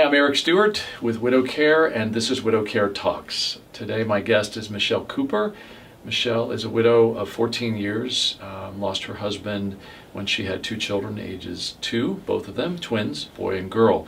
I'm Eric Stewart with Widow Care, and this is Widow Care Talks. Today my guest is Michelle Cooper. Michelle is a widow of 14 years, lost her husband when she had two children, ages 2, both of them, twins, boy and girl.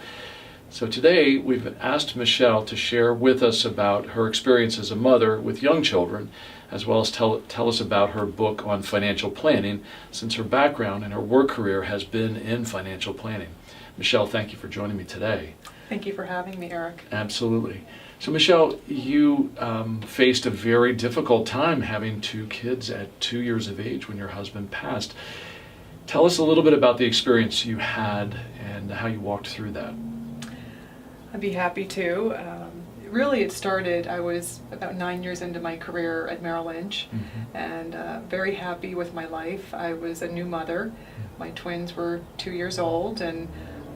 So today we've asked Michelle to share with us about her experience as a mother with young children, as well as tell us about her book on financial planning, since her background and her work career has been in financial planning. Michelle, thank you for joining me today. Thank you for having me, Eric. Absolutely. So Michelle, you faced a very difficult time having two kids at 2 years of age when your husband passed. Tell us a little bit about the experience you had and how you walked through that. I'd be happy to. Really, it started, I was about 9 years into my career at Merrill Lynch, and very happy with my life. I was a new mother. My twins were 2 years old, and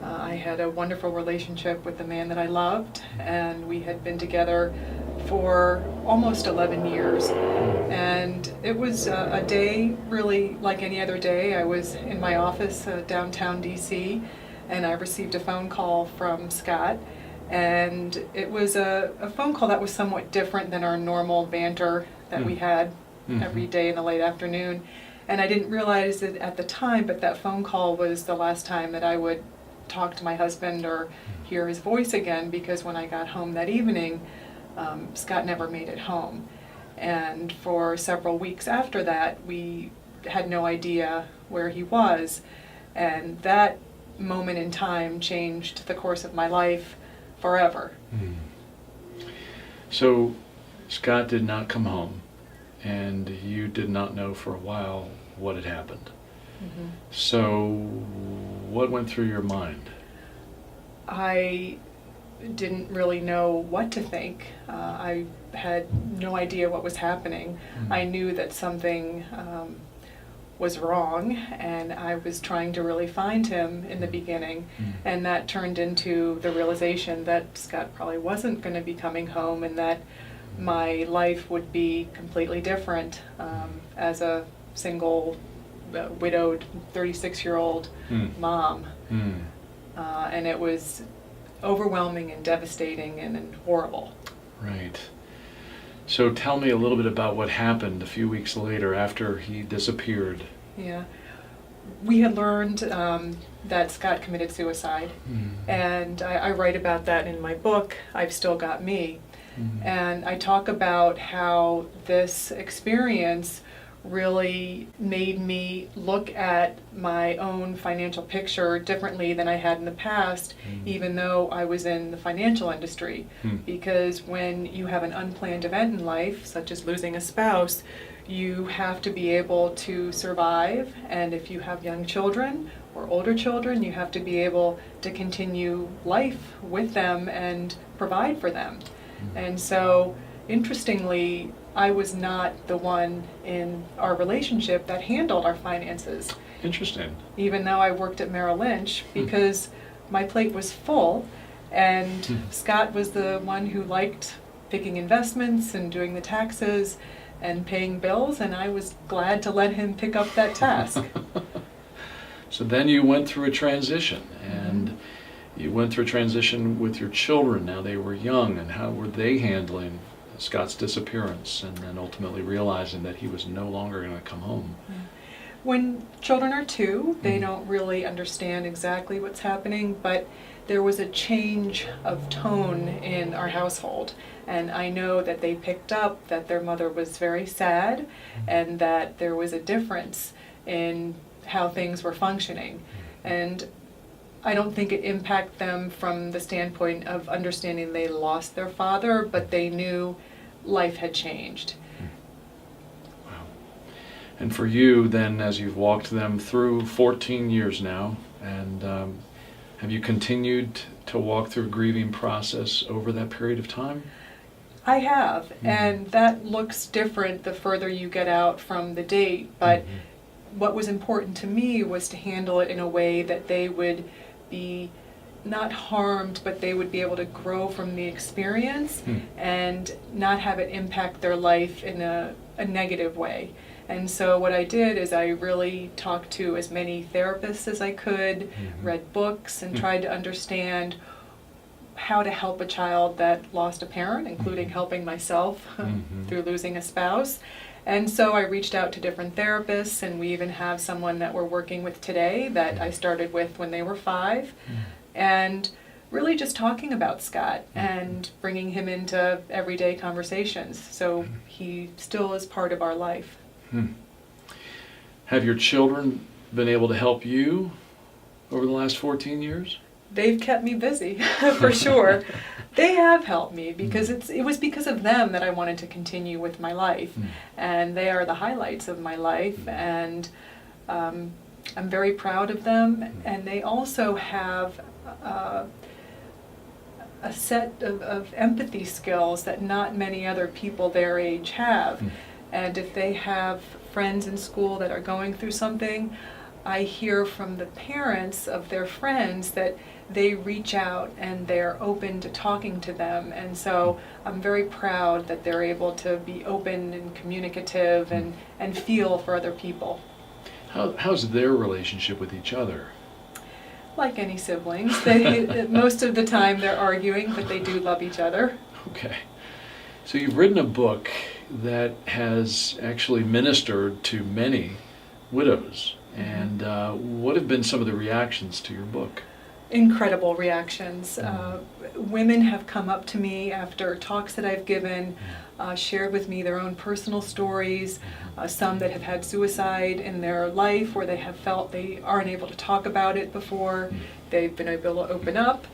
I had a wonderful relationship with the man that I loved, and we had been together for almost 11 years. And it was a day really like any other day. I was in my office downtown DC, and I received a phone call from Scott. And it was a phone call that was somewhat different than our normal banter that we had every day in the late afternoon. And I didn't realize it at the time, but that phone call was the last time that I would talk to my husband or hear his voice again, because when I got home that evening, Scott never made it home. And for several weeks after that, we had no idea where he was. And that moment in time changed the course of my life forever. So Scott did not come home, and you did not know for a while what had happened. So what went through your mind? I didn't really know what to think. I had no idea what was happening. I knew that something was wrong, and I was trying to really find him in the beginning, and that turned into the realization that Scott probably wasn't going to be coming home, and that my life would be completely different as a single widowed 36-year-old mom. And it was overwhelming and devastating and horrible. Right. So tell me a little bit about what happened a few weeks later after he disappeared. Yeah. We had learned that Scott committed suicide, and I write about that in my book, I've Still Got Me. And I talk about how this experience really made me look at my own financial picture differently than I had in the past, even though I was in the financial industry. Because when you have an unplanned event in life, such as losing a spouse, you have to be able to survive, and if you have young children or older children, you have to be able to continue life with them and provide for them. And so, interestingly, I was not the one in our relationship that handled our finances. Interesting. Even though I worked at Merrill Lynch, because my plate was full, and Scott was the one who liked picking investments and doing the taxes and paying bills, and I was glad to let him pick up that task. So then you went through a transition, and you went through a transition with your children. Now they were young, and how were they handling Scott's disappearance, and then ultimately realizing that he was no longer going to come home? When children are 2, they don't really understand exactly what's happening, but there was a change of tone in our household, and I know that they picked up that their mother was very sad, and that there was a difference in how things were functioning. And I don't think it impacted them from the standpoint of understanding they lost their father, but they knew life had changed. Wow. And for you then, as you've walked them through 14 years now, and have you continued to walk through a grieving process over that period of time? I have, and that looks different the further you get out from the date, but what was important to me was to handle it in a way that they would be not harmed, but they would be able to grow from the experience and not have it impact their life in a negative way. And so what I did is I really talked to as many therapists as I could, read books, and tried to understand how to help a child that lost a parent, including helping myself through losing a spouse. And so I reached out to different therapists, and we even have someone that we're working with today that I started with when they were 5. And really just talking about Scott and bringing him into everyday conversations. So he still is part of our life. Have your children been able to help you over the last 14 years? They've kept me busy, for sure. They have helped me because it was because of them that I wanted to continue with my life. And they are the highlights of my life, and I'm very proud of them. And they also have a set of empathy skills that not many other people their age have. And if they have friends in school that are going through something, I hear from the parents of their friends that they reach out and they're open to talking to them. And so I'm very proud that they're able to be open and communicative and feel for other people. How's their relationship with each other? Like any siblings, most of the time they're arguing, but they do love each other. Okay. So you've written a book that has actually ministered to many widows. And what have been some of the reactions to your book? Incredible reactions. Women have come up to me after talks that I've given, shared with me their own personal stories, some that have had suicide in their life where they have felt they aren't able to talk about it before. They've been able to open up.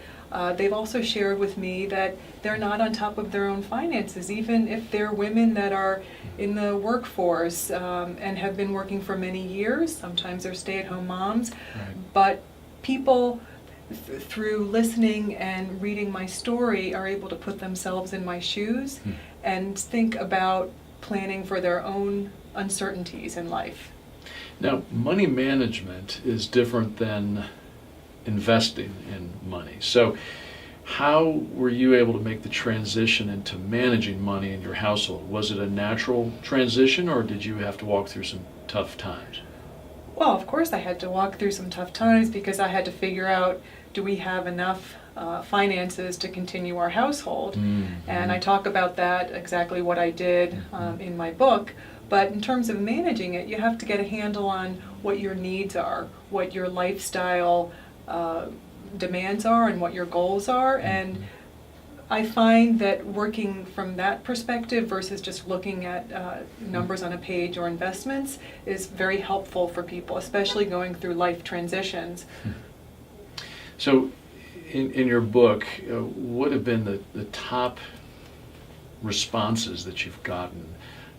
They've also shared with me that they're not on top of their own finances, even if they're women that are in the workforce and have been working for many years. Sometimes they're stay-at-home moms. Right. But people, through listening and reading my story, are able to put themselves in my shoes and think about planning for their own uncertainties in life. Now, money management is different than investing in money. So how were you able to make the transition into managing money in your household? Was it a natural transition, or did you have to walk through some tough times? Well, of course I had to walk through some tough times because I had to figure out, do we have enough finances to continue our household? And I talk about that, exactly what I did in my book. But in terms of managing it, you have to get a handle on what your needs are, what your lifestyle demands are, and what your goals are. And I find that working from that perspective versus just looking at numbers on a page or investments is very helpful for people, especially going through life transitions. So in your book, what have been the top responses that you've gotten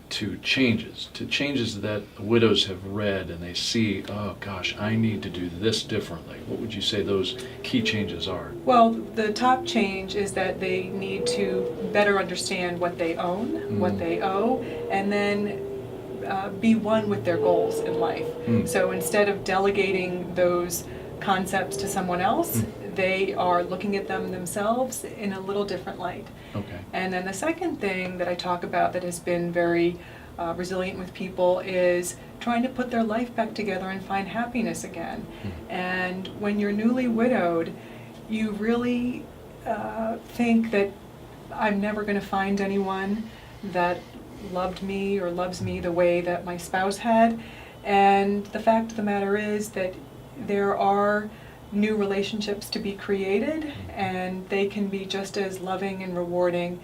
to changes that widows have read and they see, oh gosh, I need to do this differently? What would you say those key changes are? Well, the top change is that they need to better understand what they own, what they owe, and then be one with their goals in life. So instead of delegating those concepts to someone else, they are looking at them themselves in a little different light. Okay. And then the second thing that I talk about that has been very resilient with people is trying to put their life back together and find happiness again. And when you're newly widowed, you really think that I'm never going to find anyone that loved me or loves me the way that my spouse had. And the fact of the matter is that there are new relationships to be created, and they can be just as loving and rewarding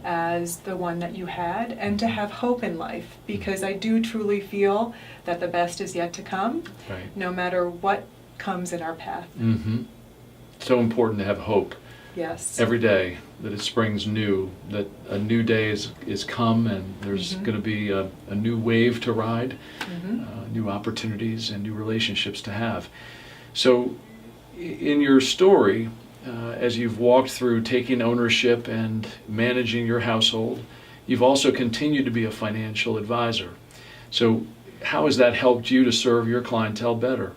as the one that you had, and to have hope in life, because I do truly feel that the best is yet to come, no matter what comes in our path. So important to have hope. Yes. Every day, that it springs new, that a new day is come, and there's going to be a new wave to ride, new opportunities and new relationships to have. So in your story, as you've walked through taking ownership and managing your household, you've also continued to be a financial advisor. So how has that helped you to serve your clientele better?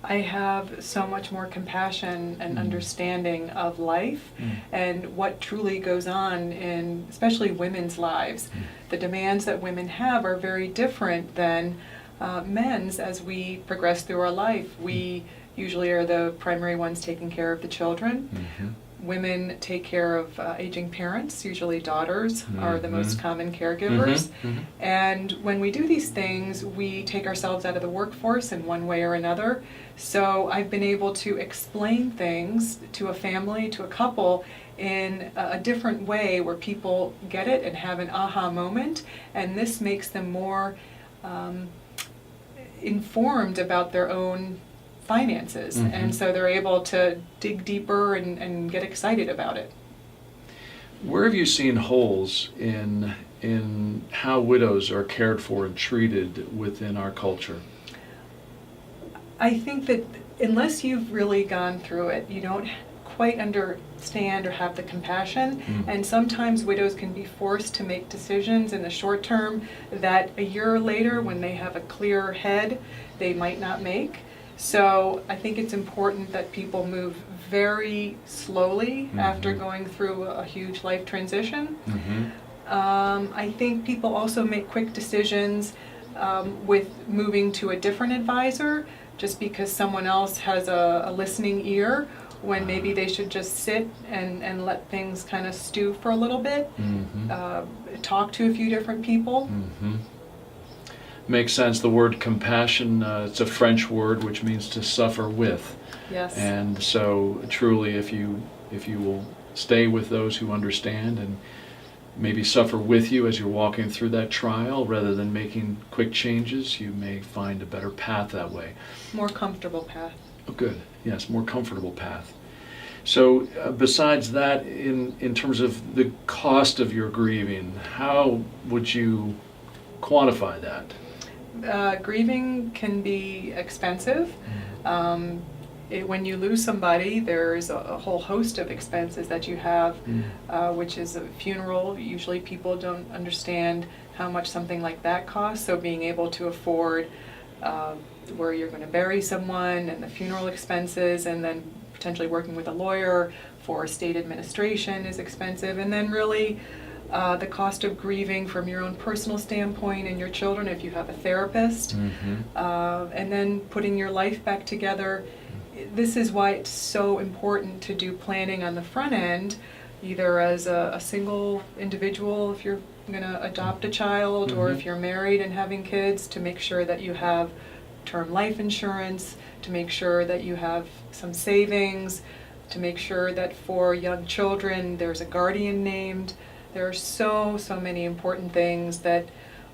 I have so much more compassion and understanding of life and what truly goes on in especially women's lives. The demands that women have are very different than men's as we progress through our life. We usually are the primary ones taking care of the children. women take care of aging parents. Usually daughters are the most common caregivers. And when we do these things, we take ourselves out of the workforce in one way or another. So I've been able to explain things to a family, to a couple, in a different way where people get it and have an aha moment. And this makes them more informed about their own finances, and so they're able to dig deeper and get excited about it. Where have you seen holes in how widows are cared for and treated within our culture? I think that unless you've really gone through it, you don't quite understand or have the compassion, and sometimes widows can be forced to make decisions in the short term that a year later, when they have a clearer head, they might not make. So I think it's important that people move very slowly after going through a huge life transition. I think people also make quick decisions with moving to a different advisor just because someone else has a listening ear, when maybe they should just sit and let things kind of stew for a little bit, talk to a few different people. Makes sense. The word compassion, it's a French word which means to suffer with. Yes. And so truly, if you will stay with those who understand and maybe suffer with you as you're walking through that trial rather than making quick changes, you may find a better path that way. More comfortable path. Oh, good. Yes, more comfortable path. So besides that, in terms of the cost of your grieving, how would you quantify that? Grieving can be expensive. When you lose somebody, there's a whole host of expenses that you have, which is a funeral. Usually people don't understand how much something like that costs, so being able to afford where you're going to bury someone and the funeral expenses, and then potentially working with a lawyer for estate administration is expensive, and then really the cost of grieving from your own personal standpoint and your children if you have a therapist, and then putting your life back together. This is why it's so important to do planning on the front end, either as a single individual if you're going to adopt a child, or if you're married and having kids, to make sure that you have term life insurance, to make sure that you have some savings, to make sure that for young children there's a guardian named. There are so many important things that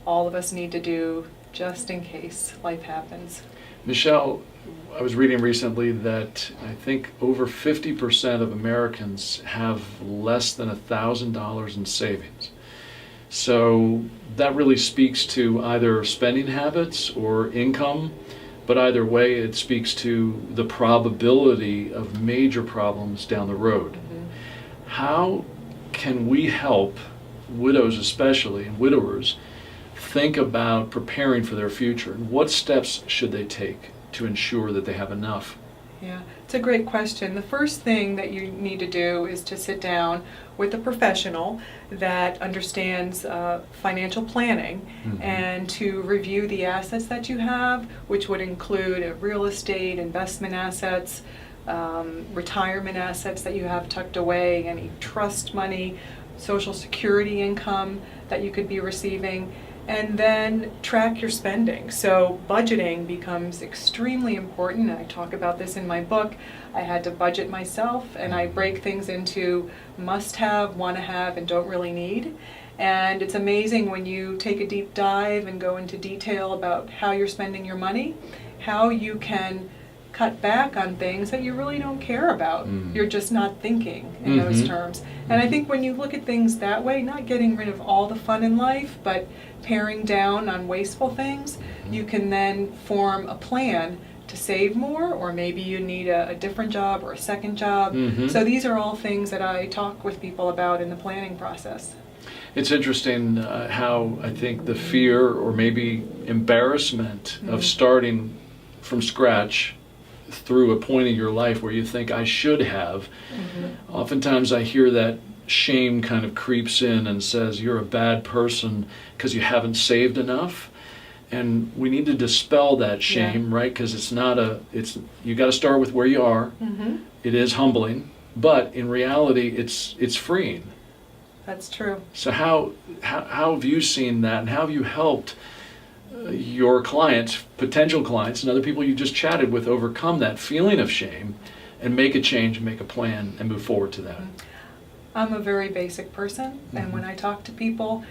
all of us need to do just in case life happens. Michelle, I was reading recently that I think over 50% of Americans have less than $1,000 in savings. So that really speaks to either spending habits or income, but either way it speaks to the probability of major problems down the road. How can we help widows especially, and widowers, think about preparing for their future? And what steps should they take to ensure that they have enough? Yeah, it's a great question. The first thing that you need to do is to sit down with a professional that understands financial planning, and to review the assets that you have, which would include real estate, investment assets, retirement assets that you have tucked away, any trust money, Social Security income that you could be receiving, and then track your spending. So budgeting becomes extremely important. I talk about this in my book. I had to budget myself, and I break things into must-have, want-to-have, and don't really need. And it's amazing when you take a deep dive and go into detail about how you're spending your money, how you can cut back on things that you really don't care about. You're just not thinking in those terms. And I think when you look at things that way, not getting rid of all the fun in life, but paring down on wasteful things, you can then form a plan to save more, or maybe you need a different job or a second job. So these are all things that I talk with people about in the planning process. It's interesting how I think the fear or maybe embarrassment of starting from scratch through a point in your life where you think I should have, oftentimes I hear that shame kind of creeps in and says you're a bad person because you haven't saved enough. And we need to dispel that shame, right? Because you got to start with where you are. It is humbling, but in reality, it's freeing. That's true. So how have you seen that, and how have you helped your clients, potential clients, and other people you just chatted with overcome that feeling of shame and make a change, make a plan, and move forward to that? I'm a very basic person, and when I talk to people,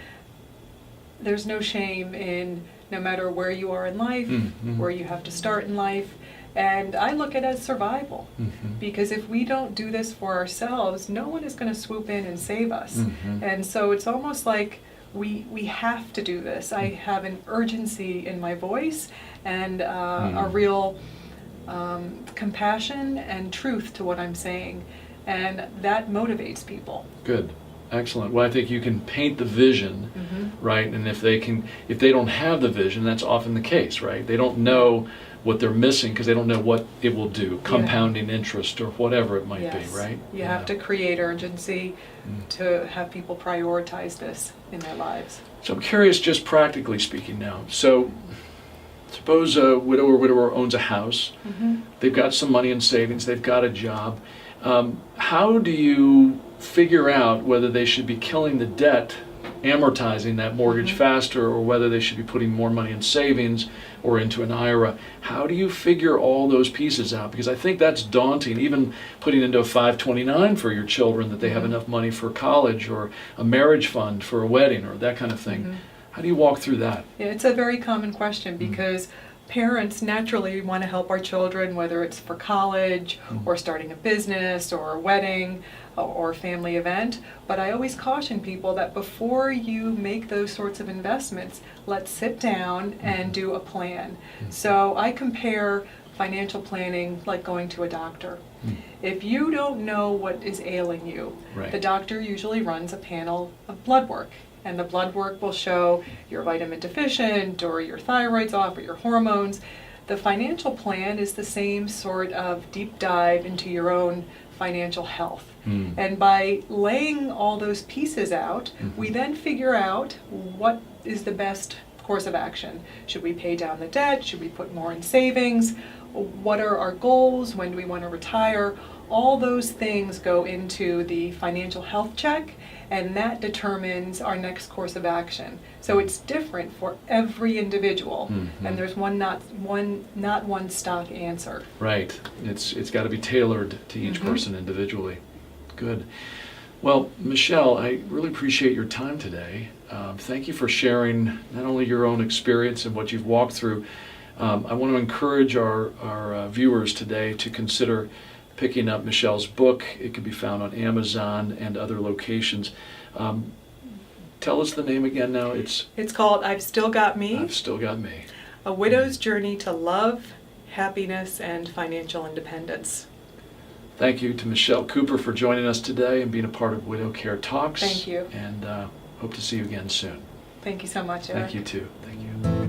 there's no shame in no matter where you are in life, where you have to start in life. And I look at it as survival, because if we don't do this for ourselves, no one is going to swoop in and save us. And so it's almost like we have to do this. I have an urgency in my voice and a real compassion and truth to what I'm saying, and that motivates people. Good. Excellent. Well, I think you can paint the vision, right? And if they don't have the vision, that's often the case, right? They don't know what they're missing because they don't know what it will do, compounding interest or whatever it might be, right? You have to create urgency to have people prioritize this in their lives. So I'm curious, just practically speaking now. So suppose a widow or widower owns a house. They've got some money in savings. They've got a job. How do you figure out whether they should be killing the debt, amortizing that mortgage faster, or whether they should be putting more money in savings or into an IRA? How do you figure all those pieces out? Because I think that's daunting, even putting into a 529 for your children that they have enough money for college or a marriage fund for a wedding or that kind of thing. How do you walk through that? Yeah, it's a very common question because parents naturally want to help our children, whether it's for college or starting a business or a wedding or a family event. But I always caution people that before you make those sorts of investments, let's sit down and do a plan. So I compare financial planning like going to a doctor. If you don't know what is ailing you, the doctor usually runs a panel of blood work. And the blood work will show you're vitamin deficient or your thyroid's off or your hormones. The financial plan is the same sort of deep dive into your own financial health. And by laying all those pieces out, we then figure out what is the best course of action. Should we pay down the debt? Should we put more in savings? What are our goals? When do we want to retire? All those things go into the financial health check, and that determines our next course of action. So it's different for every individual, and there's not one stock answer. Right. It's got to be tailored to each person individually. Good. Well, Michelle, I really appreciate your time today. Thank you for sharing not only your own experience and what you've walked through. I want to encourage our viewers today to consider picking up Michelle's book. It can be found on Amazon and other locations. Tell us the name again now. It's called I've Still Got Me. I've Still Got Me. A Widow's Journey to Love, Happiness, and Financial Independence. Thank you to Michelle Cooper for joining us today and being a part of Widow Care Talks. Thank you. And hope to see you again soon. Thank you so much, Eric. Thank you too. Thank you.